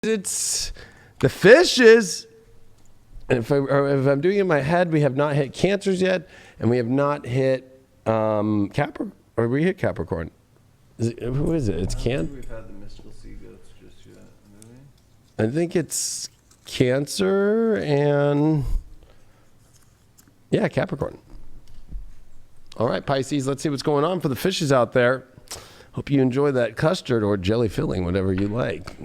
It's the fishes. And if I'm doing it in my head, we have not hit Cancers yet, and we have not hit Capricorn. Or we hit Capricorn. Who is it? It's Can. We've had the mystical sea goats just yet. I think it's Cancer and Capricorn. All right, Pisces. Let's see what's going on for the fishes out there. Hope you enjoy that custard or jelly filling, whatever you like.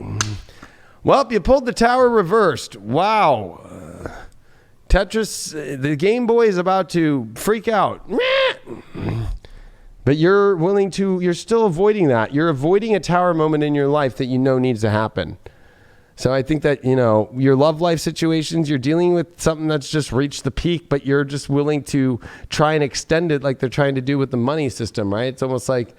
Well, you pulled the Tower reversed. Wow. Tetris, the Game Boy is about to freak out. But you're still avoiding that. You're avoiding a Tower moment in your life that you know needs to happen. So I think that, your love life situations, you're dealing with something that's just reached the peak, but you're just willing to try and extend it like they're trying to do with the money system, right? It's almost like,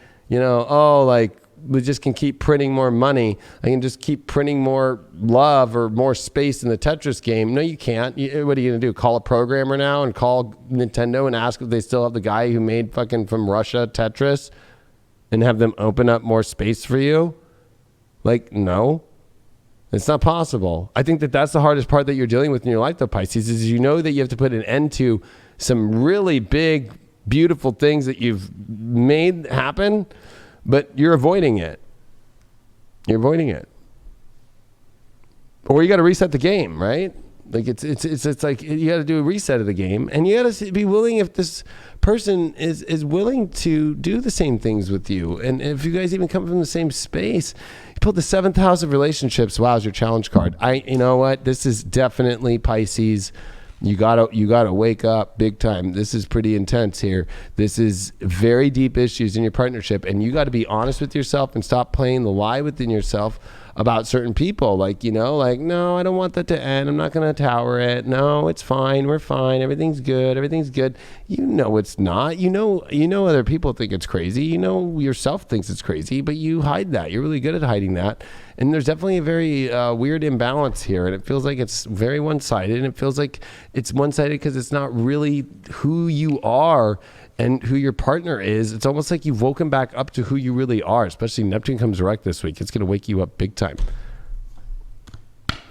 we just can keep printing more money. I can just keep printing more love or more space in the Tetris game. No, you can't. What are you going to do? Call a programmer now and call Nintendo and ask if they still have the guy who made fucking from Russia Tetris and have them open up more space for you? No. It's not possible. I think that that's the hardest part that you're dealing with in your life, though, Pisces, is you know that you have to put an end to some really big, beautiful things that you've made happen, but you're avoiding it. You're avoiding it. Or you got to reset the game, right? It's like you got to do a reset of the game, and you got to be willing, if this person is willing to do the same things with you, and if you guys even come from the same space. You pulled the 7th house of relationships. Wow, is your challenge card. You know what? This is definitely Pisces. You gotta wake up big time. This is pretty intense here. This is very deep issues in your partnership, and you got to be honest with yourself and stop playing the lie within yourself about certain people. No, I don't want that to end. I'm not gonna tower it. No, it's fine. We're fine. Everything's good. Everything's good. It's not. Other people think it's crazy. Yourself thinks it's crazy, but you hide that. You're really good at hiding that. And there's definitely a very weird imbalance here, and it feels like it's very one-sided, and it feels like it's one-sided because it's not really who you are and who your partner is. It's almost like you've woken back up to who you really are, especially Neptune comes direct this week. It's going to wake you up big time.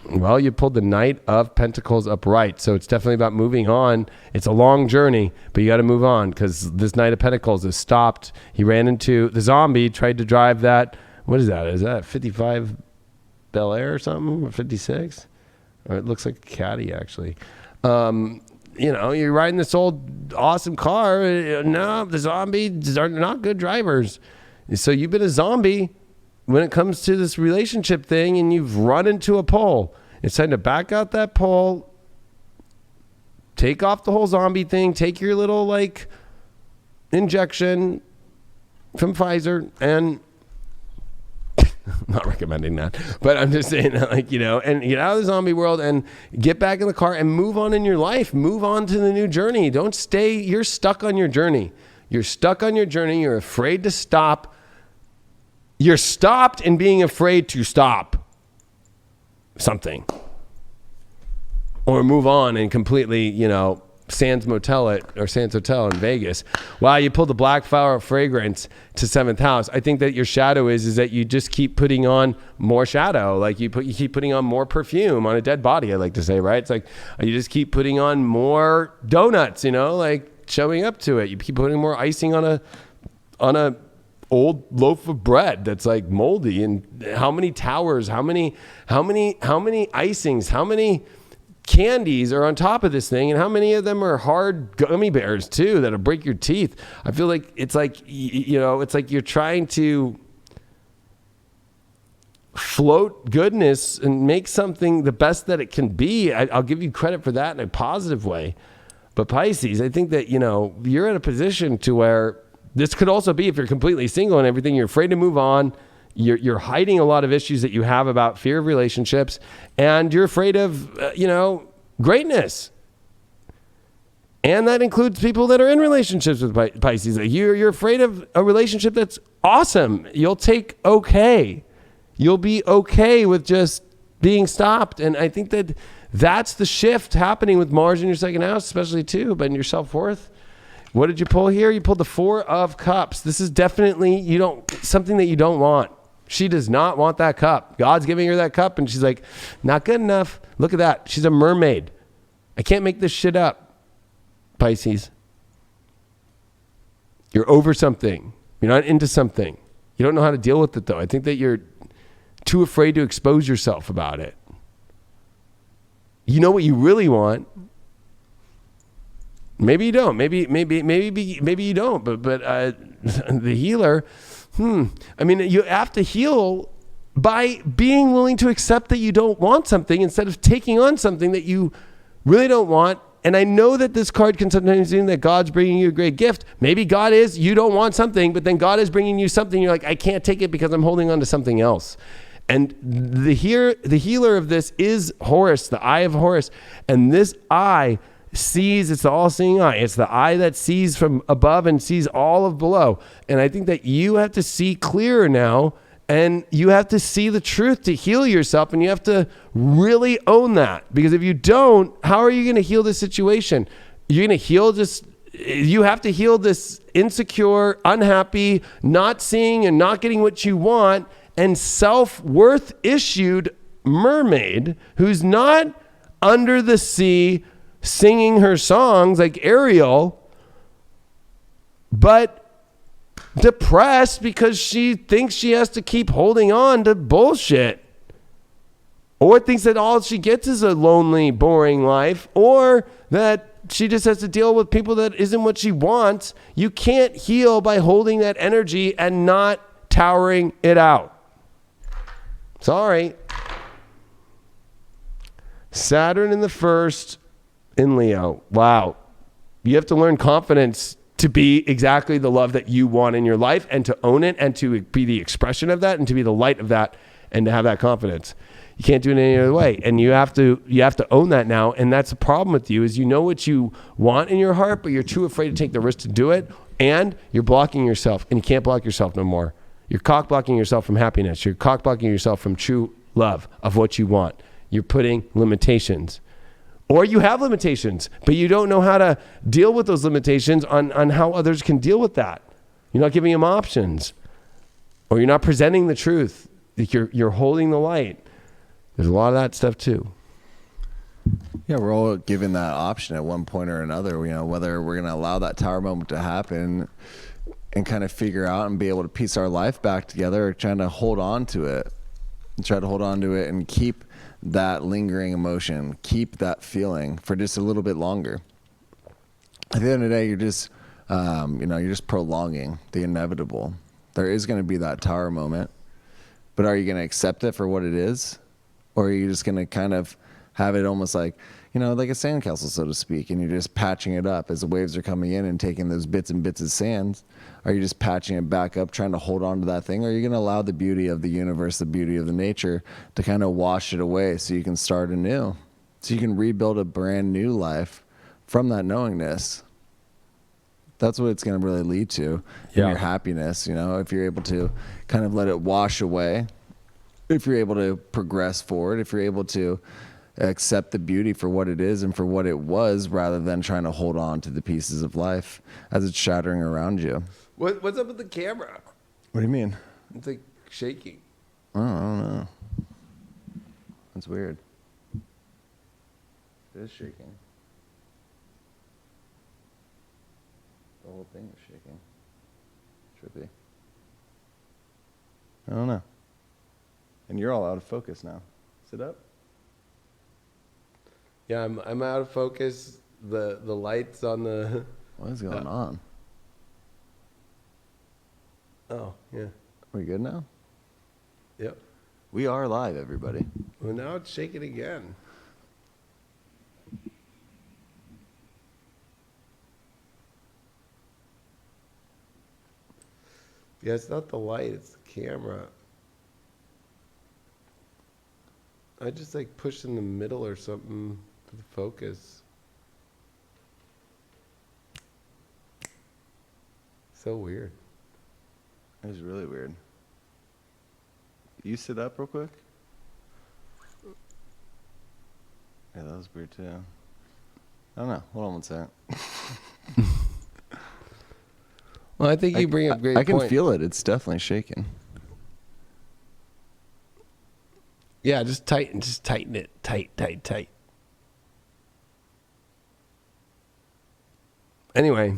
Well, you pulled the Knight of Pentacles upright, so it's definitely about moving on. It's a long journey, but you got to move on because this Knight of Pentacles is stopped. He ran into the zombie, tried to drive that. What is that? Is that 55 Bel Air or something? Or 56? Or it looks like a caddy, actually. You're riding this old awesome car. No, the zombies are not good drivers. So you've been a zombie when it comes to this relationship thing, and you've run into a pole. It's time to back out that pole, take off the whole zombie thing, take your little injection from Pfizer, and I'm not recommending that, but I'm just saying that, and get out of the zombie world and get back in the car and move on in your life. Move on to the new journey. Don't stay. You're stuck on your journey. You're stuck on your journey. You're afraid to stop. You're stopped in being afraid to stop something or move on and completely, Sands Hotel in Vegas. Wow, you pulled the Black Flower Fragrance to 7th house. I think that your shadow is that you just keep putting on more shadow. You keep putting on more perfume on a dead body, I like to say, right? It's like you just keep putting on more donuts, showing up to it. You keep putting more icing on a old loaf of bread that's moldy. And how many towers, how many icings, how many candies are on top of this thing, and how many of them are hard gummy bears too that'll break your teeth. I feel like it's like you're trying to float goodness and make something the best that it can be. I'll give you credit for that in a positive way. But Pisces, I think that you're in a position to where this could also be, if you're completely single and everything, you're afraid to move on. You're hiding a lot of issues that you have about fear of relationships, and you're afraid of, greatness. And that includes people that are in relationships with Pisces. You're afraid of a relationship that's awesome. You'll take okay. You'll be okay with just being stopped. And I think that That's the shift happening with Mars in your second house, especially too, but in your self-worth. What did you pull here? You pulled the 4 of Cups. This is definitely something that you don't want. She does not want that cup. God's giving her that cup, and she's like, not good enough. Look at that. She's a mermaid. I can't make this shit up, Pisces. You're over something. You're not into something. You don't know how to deal with it, though. I think that you're too afraid to expose yourself about it. You know what you really want. Maybe you don't. Maybe you don't. But the healer. I mean, you have to heal by being willing to accept that you don't want something instead of taking on something that you really don't want. And I know that this card can sometimes mean that God's bringing you a great gift. Maybe God is, you don't want something, but then God is bringing you something. You're like, I can't take it because I'm holding on to something else. And the healer of this is Horus, the eye of Horus. And this eye sees, it's the all-seeing eye. It's the eye that sees from above and sees all of below. And I think that you have to see clearer now, and you have to see the truth to heal yourself, and you have to really own that. Because if you don't, how are you going to heal this situation? You're going to heal you have to heal this insecure, unhappy, not seeing and not getting what you want, and self-worth issued mermaid who's not under the sea singing her songs like Ariel, but depressed because she thinks she has to keep holding on to bullshit, or thinks that all she gets is a lonely, boring life, or that she just has to deal with people that isn't what she wants. You can't heal by holding that energy and not towering it out. Sorry. Saturn in the first in Leo. Wow. You have to learn confidence to be exactly the love that you want in your life, and to own it, and to be the expression of that, and to be the light of that, and to have that confidence. You can't do it any other way. And you have to own that now. And that's the problem with you, is you know what you want in your heart, but you're too afraid to take the risk to do it. And you're blocking yourself, and you can't block yourself no more. You're cock blocking yourself from happiness. You're cock blocking yourself from true love of what you want. You're putting limitations. Or you have limitations, but you don't know how to deal with those limitations on how others can deal with that. You're not giving them options. Or you're not presenting the truth. You're holding the light. There's a lot of that stuff too. Yeah, we're all given that option at one point or another, whether we're going to allow that tower moment to happen and kind of figure out and be able to piece our life back together, or trying to hold on to it and keep that lingering emotion, keep that feeling for just a little bit longer. At the end of the day, you're just prolonging the inevitable. There is going to be that tower moment, but are you going to accept it for what it is? Or are you just going to kind of have it almost like a sandcastle, so to speak, and you're just patching it up as the waves are coming in and taking those bits and bits of sand? Are you just patching it back up, trying to hold on to that thing? Or are you going to allow the beauty of the universe, the beauty of the nature to kind of wash it away so you can start anew? So you can rebuild a brand new life from that knowingness. That's what it's going to really lead to in your happiness, if you're able to kind of let it wash away, if you're able to progress forward, if you're able to accept the beauty for what it is and for what it was, rather than trying to hold on to the pieces of life as it's shattering around you. What's up with the camera? What do you mean? It's like shaking. Oh, I don't know. That's weird. It is shaking. The whole thing is shaking. Trippy. I don't know. And you're all out of focus now. Sit up. Yeah, I'm out of focus. The lights on the. What is going on? Oh, yeah. We good now? Yep. We are live, everybody. Well, now it's shaking again. Yeah, it's not the light, it's the camera. I just push in the middle or something for the focus. So weird. It was really weird. You sit up real quick. Yeah, that was weird too. I don't know. Hold on one second. Well, I think you bring up a great I can point. feel it. It's definitely shaking. Yeah, just tighten it. Tight. Anyway,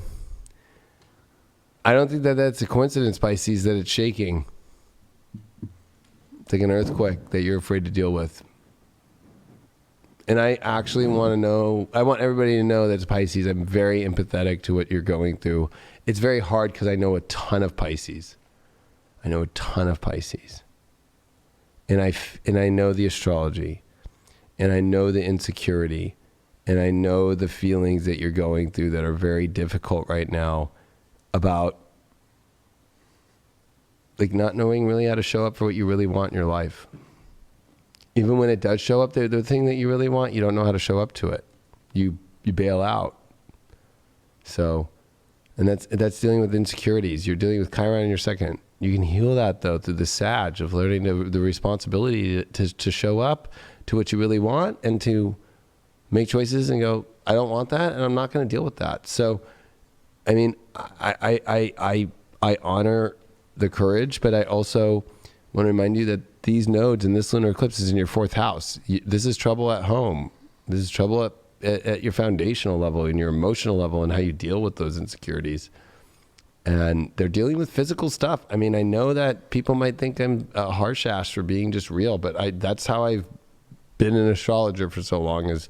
I don't think that that's a coincidence, Pisces, that it's shaking. It's like an earthquake that you're afraid to deal with. And I actually want to know, I want everybody to know that's Pisces. I'm very empathetic to what you're going through. It's very hard because I know a ton of Pisces. And I know the astrology, and I know the insecurity, and I know the feelings that you're going through that are very difficult right now about like not knowing really how to show up for what you really want in your life. Even when it does show up, the thing that you really want, you don't know how to show up to it. You bail out. So, and that's dealing with insecurities. You're dealing with Chiron in your second. You can heal that though through the Sag of learning the responsibility to show up to what you really want and to make choices and go, I don't want that, and I'm not going to deal with that. So, I mean, I honor the courage, but I also want to remind you that these nodes and this lunar eclipse is in your 4th house. This is trouble at home. This is trouble at your foundational level, in your emotional level, and how you deal with those insecurities. And they're dealing with physical stuff. I mean, I know that people might think I'm a harsh ass for being just real, but that's how I've been an astrologer for so long, is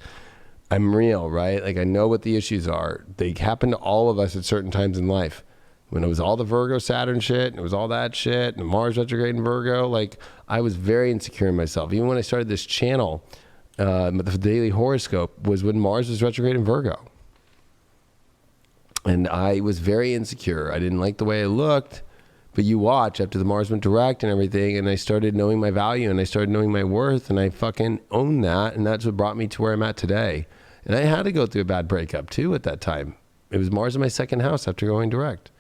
I'm real, right? Like I know what the issues are. They happen to all of us at certain times in life. When it was all the Virgo Saturn shit, and it was all that shit, and Mars retrograde in Virgo, like I was very insecure in myself. Even when I started this channel, the daily horoscope was when Mars was retrograde in Virgo. And I was very insecure. I didn't like the way I looked, but you watch after the Mars went direct and everything, and I started knowing my value, and I started knowing my worth, and I fucking owned that, and that's what brought me to where I'm at today. And I had to go through a bad breakup too at that time. It was Mars in my second house after going direct.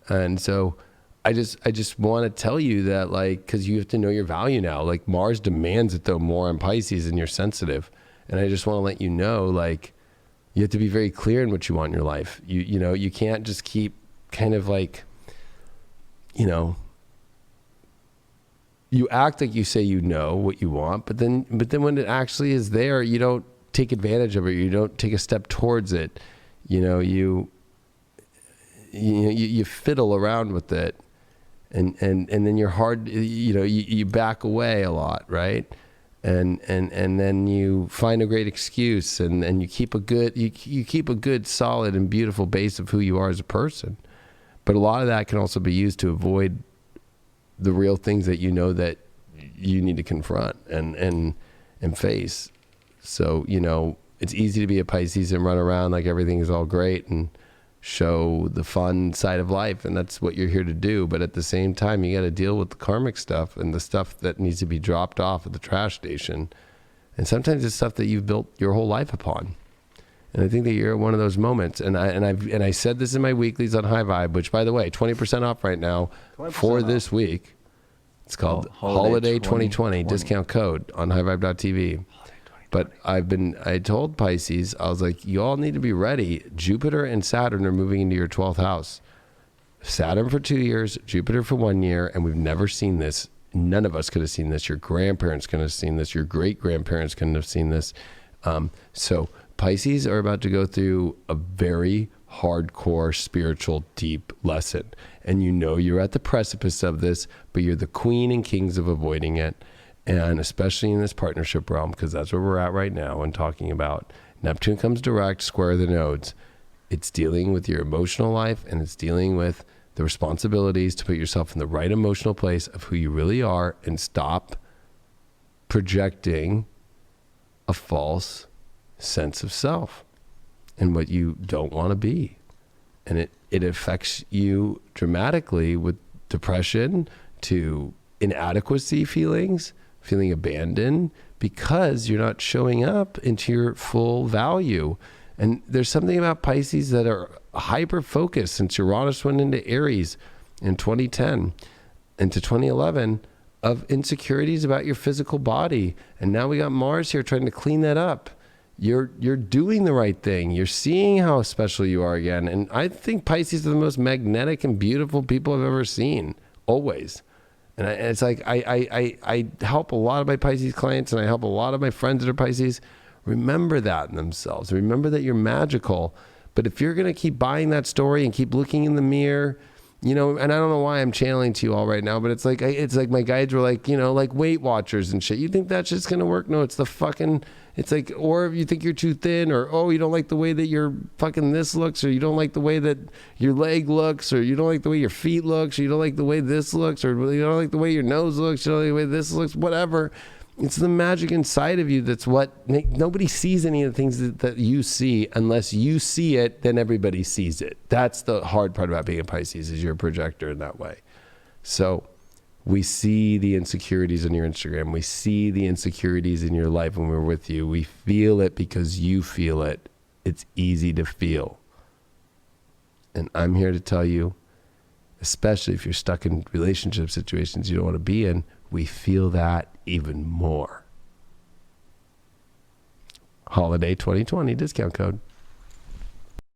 And so I just want to tell you that, like, because you have to know your value now. Like Mars demands it though more on Pisces, and you're sensitive. And I just want to let you know, like, you have to be very clear in what you want in your life. You know, you can't just keep kind of like, you know, you act like you say you know what you want, but then when it actually is there, you don't take advantage of it. You don't take a step towards it. You know, you fiddle around with it, and then you're hard. You know, you back away a lot, right? And then you find a great excuse, and you keep a good solid and beautiful base of who you are as a person. But a lot of that can also be used to avoid the real things that you know that you need to confront and face. So, you know, it's easy to be a Pisces and run around like everything is all great and show the fun side of life, and that's what you're here to do. But at the same time, you got to deal with the karmic stuff and the stuff that needs to be dropped off at the trash station. And sometimes it's stuff that you've built your whole life upon. And I think that you're at one of those moments. And I said this in my weeklies on High Vibe, which, by the way, 20% off right now for this week. It's called Holiday 2020 discount code on highvibe.tv. But I told Pisces, I was like, you all need to be ready. Jupiter and Saturn are moving into your 12th house. Saturn for 2 years, Jupiter for 1 year, and we've never seen this. None of us could have seen this. Your grandparents couldn't have seen this. Your great-grandparents couldn't have seen this. So Pisces are about to go through a very hardcore, spiritual, deep lesson. And you know you're at the precipice of this, but you're the queen and kings of avoiding it. And especially in this partnership realm, because that's where we're at right now and talking about. Neptune comes direct, square the nodes. It's dealing with your emotional life, and it's dealing with the responsibilities to put yourself in the right emotional place of who you really are, and stop projecting a false sense of self and what you don't want to be. And it affects you dramatically with depression, to inadequacy feelings, feeling abandoned, because you're not showing up into your full value. And there's something about Pisces that are hyper focused since Uranus went into Aries in 2010 into 2011 of insecurities about your physical body. And now we got Mars here trying to clean that up. you're doing the right thing. You're seeing how special you are again. And I think Pisces are the most magnetic and beautiful people I've ever seen, always. And it's like I help a lot of my Pisces clients, and I help a lot of my friends that are Pisces. Remember that in themselves. Remember that you're magical. But if you're going to keep buying that story and keep looking in the mirror, you know, and I don't know why I'm channeling to you all right now, but it's like my guides were like, you know, like Weight Watchers and shit. You think that shit's going to work? No, it's it's like, or if you think you're too thin, or, oh, you don't like the way that your fucking this looks, or you don't like the way that your leg looks, or you don't like the way your feet looks, or you don't like the way this looks, or you don't like the way your nose looks, you don't like the way this looks, whatever. It's the magic inside of you that's nobody sees any of the things that you see. Unless you see it, then everybody sees it. That's the hard part about being a Pisces, is you're a projector in that way. So we see the insecurities on your Instagram. We see the insecurities in your life when we're with you. We feel it because you feel it. It's easy to feel. And I'm here to tell you, especially if you're stuck in relationship situations you don't want to be in, we feel that even more. Holiday 2020 discount code.